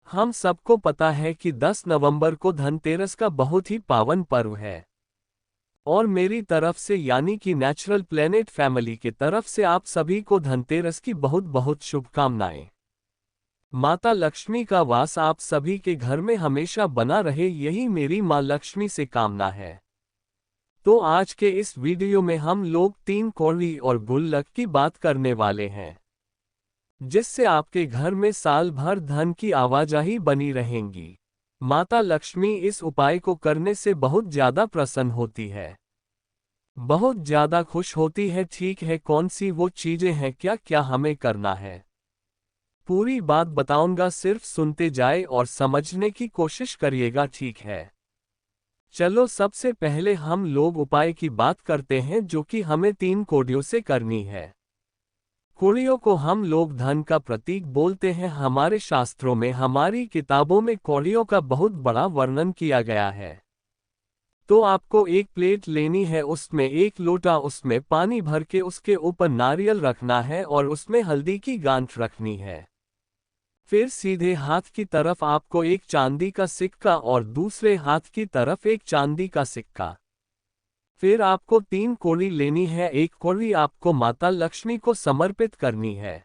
हम सबको पता है कि 10 नवंबर को धनतेरस का बहुत ही पावन पर्व है। और मेरी तरफ से यानी कि नेचुरल प्लेनेट फैमिली के तरफ से आप सभी को धनतेरस की बहुत बहुत शुभकामनाएं। माता लक्ष्मी का वास आप सभी के घर में हमेशा बना रहे, यही मेरी माँ लक्ष्मी से कामना है। तो आज के इस वीडियो में हम लोग 3 कौड़ी और गुल्लक की बात करने वाले हैं, जिससे आपके घर में साल भर धन की आवाजाही बनी रहेंगी। माता लक्ष्मी इस उपाय को करने से बहुत ज्यादा प्रसन्न होती है, बहुत ज्यादा खुश होती है। ठीक है, कौन सी वो चीजें हैं, क्या क्या हमें करना है, पूरी बात बताऊंगा, सिर्फ सुनते जाए और समझने की कोशिश करिएगा, ठीक है। चलो सबसे पहले हम लोग उपाय की बात करते हैं, जो कि हमें 3 कौड़ियों से करनी है। कौड़ियों को हम लोग धन का प्रतीक बोलते हैं। हमारे शास्त्रों में, हमारी किताबों में कौड़ियों का बहुत बड़ा वर्णन किया गया है। तो आपको एक प्लेट लेनी है, उसमें 1 लोटा उसमें पानी भर के उसके ऊपर नारियल रखना है और उसमें हल्दी की गांठ रखनी है। फिर सीधे हाथ की तरफ आपको एक चांदी का सिक्का और दूसरे हाथ की तरफ एक चांदी का सिक्का। फिर आपको 3 कौड़ी लेनी है। 1 कौड़ी आपको माता लक्ष्मी को समर्पित करनी है।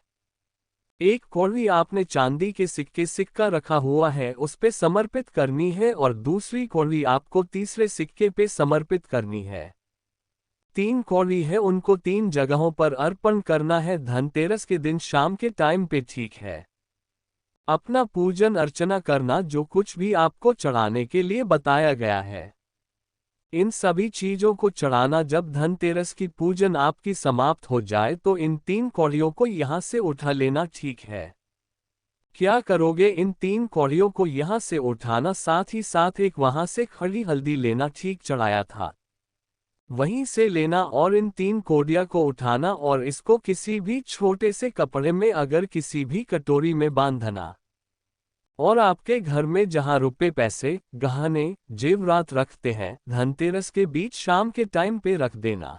1 कौड़ी आपने चांदी के सिक्का रखा हुआ है उस पे समर्पित करनी है, और दूसरी कौड़ी आपको तीसरे सिक्के पे समर्पित करनी है। 3 कौड़ी है, उनको 3 जगहों पर अर्पण करना है धनतेरस के दिन शाम के टाइम पे, ठीक है। अपना पूजन अर्चना करना, जो कुछ भी आपको चढ़ाने के लिए बताया गया है, इन सभी चीजों को चढ़ाना। जब धनतेरस की पूजन आपकी समाप्त हो जाए तो इन 3 कौड़ियों को यहां से उठा लेना, ठीक है। क्या करोगे, इन 3 कौड़ियों को यहां से उठाना, साथ ही साथ एक वहां से खड़ी हल्दी लेना, ठीक चढ़ाया था वहीं से लेना, और इन 3 कौड़ियों को उठाना और इसको किसी भी छोटे से कपड़े में, अगर किसी भी कटोरी में बांधना, और आपके घर में जहां रुपए पैसे गहने जेवरात रखते हैं, धनतेरस के बीच शाम के टाइम पे रख देना।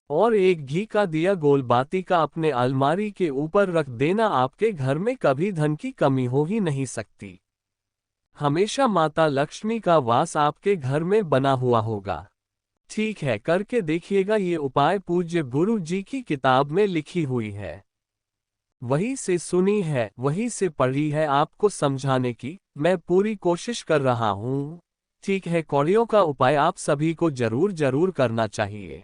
और एक घी का दिया गोलबाती का अपने अलमारी के ऊपर रख देना। आपके घर में कभी धन की कमी हो ही नहीं सकती, हमेशा माता लक्ष्मी का वास आपके घर में बना हुआ होगा। ठीक है, करके देखिएगा। ये उपाय पूज्य गुरु जी की किताब में लिखी हुई है, वहीं से सुनी है, वहीं से पढ़ी है। आपको समझाने की मैं पूरी कोशिश कर रहा हूँ, ठीक है। कौड़ियों का उपाय आप सभी को जरूर जरूर करना चाहिए।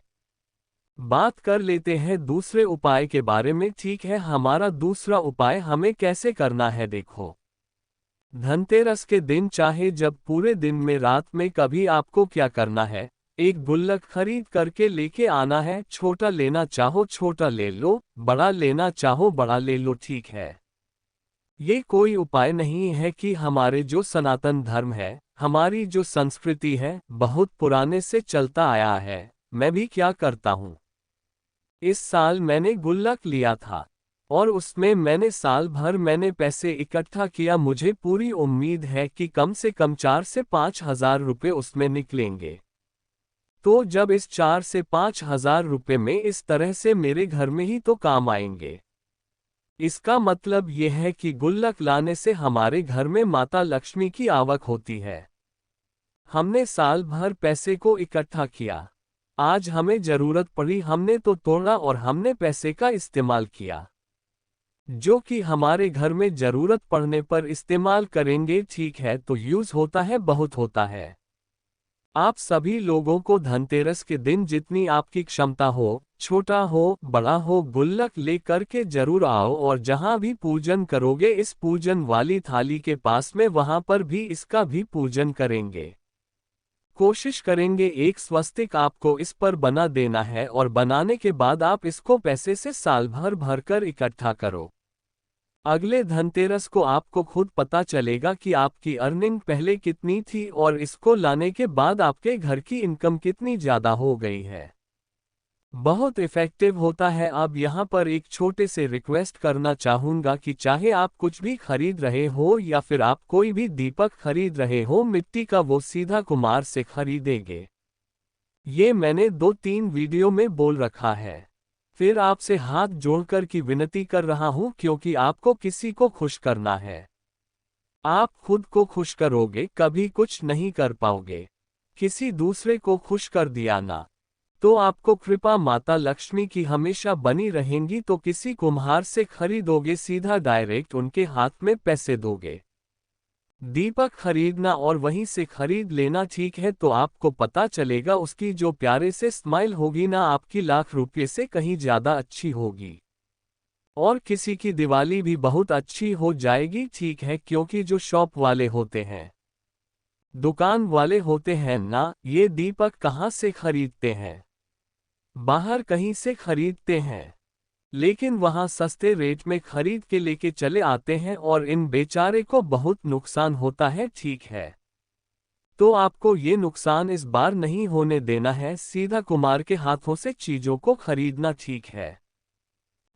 बात कर लेते हैं दूसरे उपाय के बारे में, ठीक है। हमारा दूसरा उपाय हमें कैसे करना है, देखो। धनतेरस के दिन, चाहे जब पूरे दिन में, रात में, कभी आपको क्या करना है, एक गुल्लक खरीद करके लेके आना है। छोटा लेना चाहो छोटा ले लो, बड़ा लेना चाहो बड़ा ले लो, ठीक है। ये कोई उपाय नहीं है कि हमारे जो सनातन धर्म है, हमारी जो संस्कृति है, बहुत पुराने से चलता आया है। मैं भी क्या करता हूँ, इस साल मैंने गुल्लक लिया था और उसमें मैंने साल भर मैंने पैसे इकट्ठा किया। मुझे पूरी उम्मीद है कि कम से कम 4 से 5 हजार रुपये उसमें निकलेंगे। तो जब इस 4 से 5 हजार रुपये में इस तरह से मेरे घर में ही तो काम आएंगे। इसका मतलब यह है कि गुल्लक लाने से हमारे घर में माता लक्ष्मी की आवक होती है। हमने साल भर पैसे को इकट्ठा किया, आज हमें जरूरत पड़ी, हमने तो तोड़ा और हमने पैसे का इस्तेमाल किया, जो कि हमारे घर में जरूरत पड़ने पर इस्तेमाल करेंगे, ठीक है। तो यूज होता है, बहुत होता है। आप सभी लोगों को धनतेरस के दिन जितनी आपकी क्षमता हो, छोटा हो बड़ा हो, गुल्लक ले करके जरूर आओ, और जहां भी पूजन करोगे इस पूजन वाली थाली के पास में, वहां पर भी इसका भी पूजन करेंगे। कोशिश करेंगे एक स्वस्तिक आपको इस पर बना देना है, और बनाने के बाद आप इसको पैसे से साल भर भरकर इकट्ठा करो। अगले धनतेरस को आपको खुद पता चलेगा कि आपकी अर्निंग पहले कितनी थी और इसको लाने के बाद आपके घर की इनकम कितनी ज्यादा हो गई है। बहुत इफेक्टिव होता है। अब यहाँ पर एक छोटे से रिक्वेस्ट करना चाहूँगा कि चाहे आप कुछ भी खरीद रहे हो या फिर आप कोई भी दीपक खरीद रहे हो मिट्टी का, वो सीधा कुम्हार से खरीदेंगे। ये मैंने 2-3 वीडियो में बोल रखा है। फिर आपसे हाथ जोड़कर की विनती कर रहा हूँ, क्योंकि आपको किसी को खुश करना है। आप खुद को खुश करोगे, कभी कुछ नहीं कर पाओगे। किसी दूसरे को खुश कर दिया ना, तो आपको कृपा माता लक्ष्मी की हमेशा बनी रहेंगी। तो किसी कुम्हार से खरीदोगे, सीधा डायरेक्ट उनके हाथ में पैसे दोगे। दीपक खरीदना और वहीं से खरीद लेना, ठीक है? तो आपको पता चलेगा उसकी जो प्यारे से स्माइल होगी ना, आपकी लाख रुपये से कहीं ज्यादा अच्छी होगी। और किसी की दिवाली भी बहुत अच्छी हो जाएगी, ठीक है? क्योंकि जो शॉप वाले होते हैं, दुकान वाले होते हैं ना, ये दीपक कहाँ से खरीदते हैं? बाहर कहीं से खरीदते हैं, लेकिन वहां सस्ते रेट में खरीद के लेके चले आते हैं और इन बेचारे को बहुत नुकसान होता है, ठीक है? तो आपको ये नुकसान इस बार नहीं होने देना है, सीधा कुमार के हाथों से चीजों को खरीदना, ठीक है?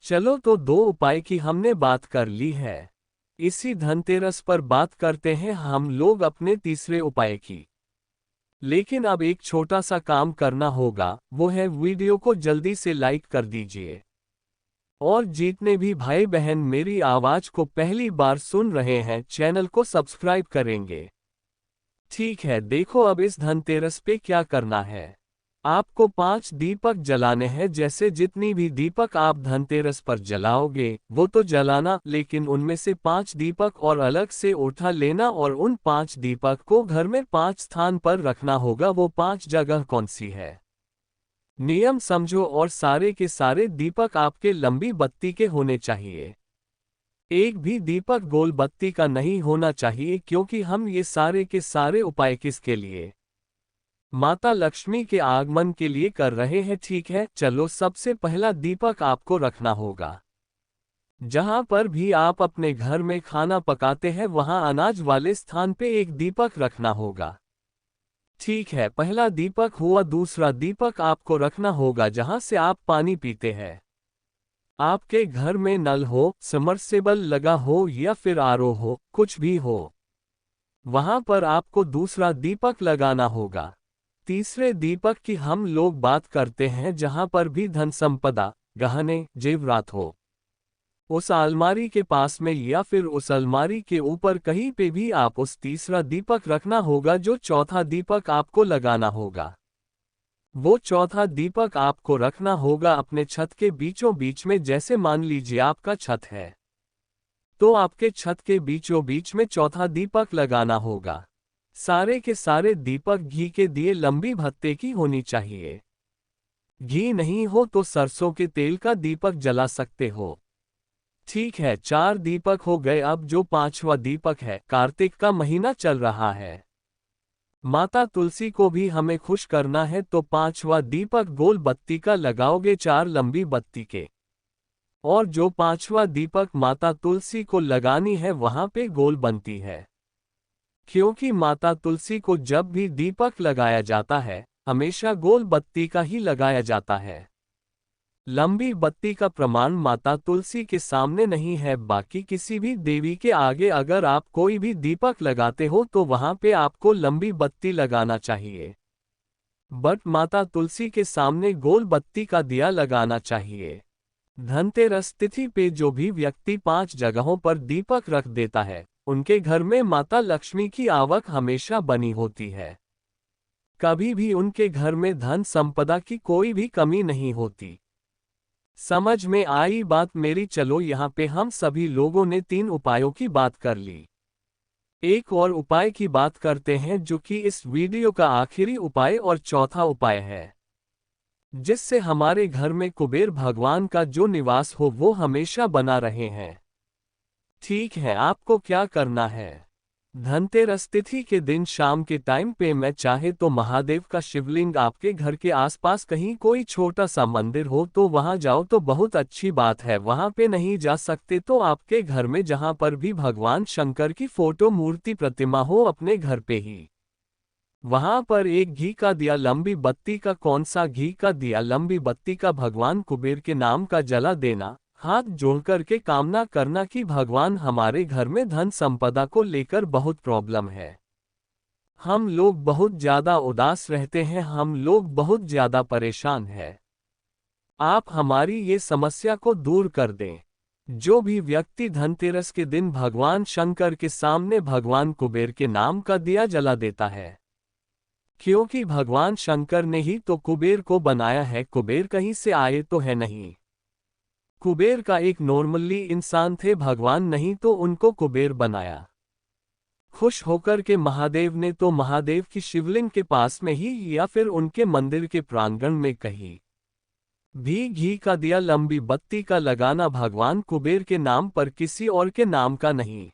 चलो, तो दो उपाय की हमने बात कर ली है। इसी धनतेरस पर बात करते हैं हम लोग अपने तीसरे उपाय की। लेकिन अब एक छोटा सा काम करना होगा, वो है वीडियो को जल्दी से लाइक कर दीजिए। और जितने भी भाई बहन मेरी आवाज को पहली बार सुन रहे हैं, चैनल को सब्सक्राइब करेंगे। ठीक है, देखो अब इस धनतेरस पे क्या करना है। आपको 5 दीपक जलाने हैं। जैसे जितनी भी दीपक आप धनतेरस पर जलाओगे वो तो जलाना, लेकिन उनमें से 5 दीपक और अलग से उठा लेना और उन 5 दीपक को घर में 5 स्थान पर रखना होगा। वो 5 जगह कौन सी है, नियम समझो। और सारे के सारे दीपक आपके लंबी बत्ती के होने चाहिए। एक भी दीपक गोल बत्ती का नहीं होना चाहिए, क्योंकि हम ये सारे के सारे उपाय किसके लिए? माता लक्ष्मी के आगमन के लिए कर रहे हैं, ठीक है? चलो, सबसे पहला दीपक आपको रखना होगा, जहां पर भी आप अपने घर में खाना पकाते हैं वहां अनाज वाले स्थान पे एक दीपक रखना होगा। ठीक है, पहला दीपक हुआ। दूसरा दीपक आपको रखना होगा जहां से आप पानी पीते हैं। आपके घर में नल हो, सबमर्सिबल लगा हो या फिर आरओ हो, कुछ भी हो, वहां पर आपको दूसरा दीपक लगाना होगा। तीसरे दीपक की हम लोग बात करते हैं जहां पर भी धन संपदा, गहने, जेवरात हो। उस अलमारी के पास में या फिर उस अलमारी के ऊपर कहीं पे भी आप उस तीसरा दीपक रखना होगा। जो चौथा दीपक आपको लगाना होगा, वो चौथा दीपक आपको रखना होगा अपने छत के बीचों बीच में। जैसे मान लीजिए आपका छत है, तो आपके छत के बीचों बीच में चौथा दीपक लगाना होगा। सारे के सारे दीपक घी के दिए लंबी भत्ते की होनी चाहिए। घी नहीं हो तो सरसों के तेल का दीपक जला सकते हो। ठीक है, 4 दीपक हो गए। अब जो 5वां दीपक है, कार्तिक का महीना चल रहा है, माता तुलसी को भी हमें खुश करना है। तो 5वां दीपक गोल बत्ती का लगाओगे, 4 लंबी बत्ती के। और जो 5वां दीपक माता तुलसी को लगानी है वहां पे गोल बनती है, क्योंकि माता तुलसी को जब भी दीपक लगाया जाता है हमेशा गोल बत्ती का ही लगाया जाता है। लंबी बत्ती का प्रमाण माता तुलसी के सामने नहीं है, बाकी किसी भी देवी के आगे अगर आप कोई भी दीपक लगाते हो तो वहां पे आपको लंबी बत्ती लगाना चाहिए। बट माता तुलसी के सामने गोल बत्ती का दिया लगाना चाहिए। धनतेरस तिथि पे जो भी व्यक्ति 5 जगहों पर दीपक रख देता है, उनके घर में माता लक्ष्मी की आवक हमेशा बनी होती है। कभी भी उनके घर में धन संपदा की कोई भी कमी नहीं होती। समझ में आई बात मेरी? चलो, यहाँ पे हम सभी लोगों ने 3 उपायों की बात कर ली। एक और उपाय की बात करते हैं जो कि इस वीडियो का आखिरी उपाय और चौथा उपाय है, जिससे हमारे घर में कुबेर भगवान का जो निवास हो वो हमेशा बना रहे हैं। ठीक है, आपको क्या करना है? धनतेरस तिथि के दिन शाम के टाइम पे मैं चाहे तो महादेव का शिवलिंग आपके घर के आसपास कहीं कोई छोटा सा मंदिर हो तो वहां जाओ तो बहुत अच्छी बात है। वहां पे नहीं जा सकते तो आपके घर में जहां पर भी भगवान शंकर की फोटो, मूर्ति, प्रतिमा हो अपने घर पे ही, वहां पर एक घी का दिया लंबी बत्ती का, कौन सा घी का दिया लंबी बत्ती का, भगवान कुबेर के नाम का जला देना। हाथ जोड़कर के कामना करना कि भगवान हमारे घर में धन संपदा को लेकर बहुत प्रॉब्लम है। हम लोग बहुत ज्यादा उदास रहते हैं, हम लोग बहुत ज्यादा परेशान हैं। आप हमारी ये समस्या को दूर कर दें। जो भी व्यक्ति धनतेरस के दिन भगवान शंकर के सामने भगवान कुबेर के नाम का दिया जला देता है, क्योंकि भगवान शंकर ने ही तो कुबेर को बनाया है, कुबेर कहीं से आए तो है नहीं। कुबेर का एक नॉर्मली इंसान थे, भगवान नहीं तो उनको कुबेर बनाया। खुश होकर के महादेव ने तो महादेव की शिवलिंग के पास में ही या फिर उनके मंदिर के प्रांगण में कहीं भी घी का दिया लंबी बत्ती का लगाना भगवान कुबेर के नाम पर, किसी और के नाम का नहीं।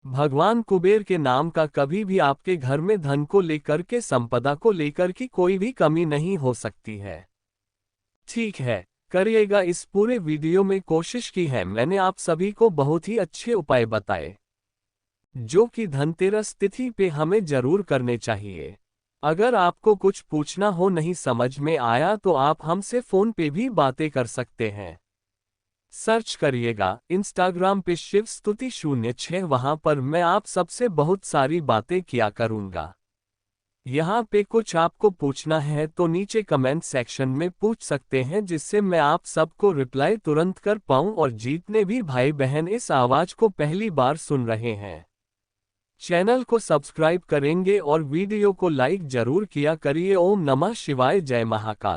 भगवान कुबेर के नाम का कभी भी आपके घर में धन को लेकर के, संपदा को लेकर की कोई भी कमी नहीं हो सकती है। ठीक है, करिएगा। इस पूरे वीडियो में कोशिश की है मैंने आप सभी को बहुत ही अच्छे उपाय बताए, जो कि धनतेरस तिथि पे हमें जरूर करने चाहिए। अगर आपको कुछ पूछना हो, नहीं समझ में आया, तो आप हमसे फोन पे भी बातें कर सकते हैं। सर्च करिएगा इंस्टाग्राम पे शिव स्तुति 06, वहां पर मैं आप सबसे बहुत सारी बातें किया करूंगा। यहाँ पे कुछ आपको पूछना है तो नीचे कमेंट सेक्शन में पूछ सकते हैं, जिससे मैं आप सबको रिप्लाई तुरंत कर पाऊं। और जितने भी भाई बहन इस आवाज को पहली बार सुन रहे हैं, चैनल को सब्सक्राइब करेंगे और वीडियो को लाइक जरूर किया करिए। ओम नमः शिवाय, जय महाकाल।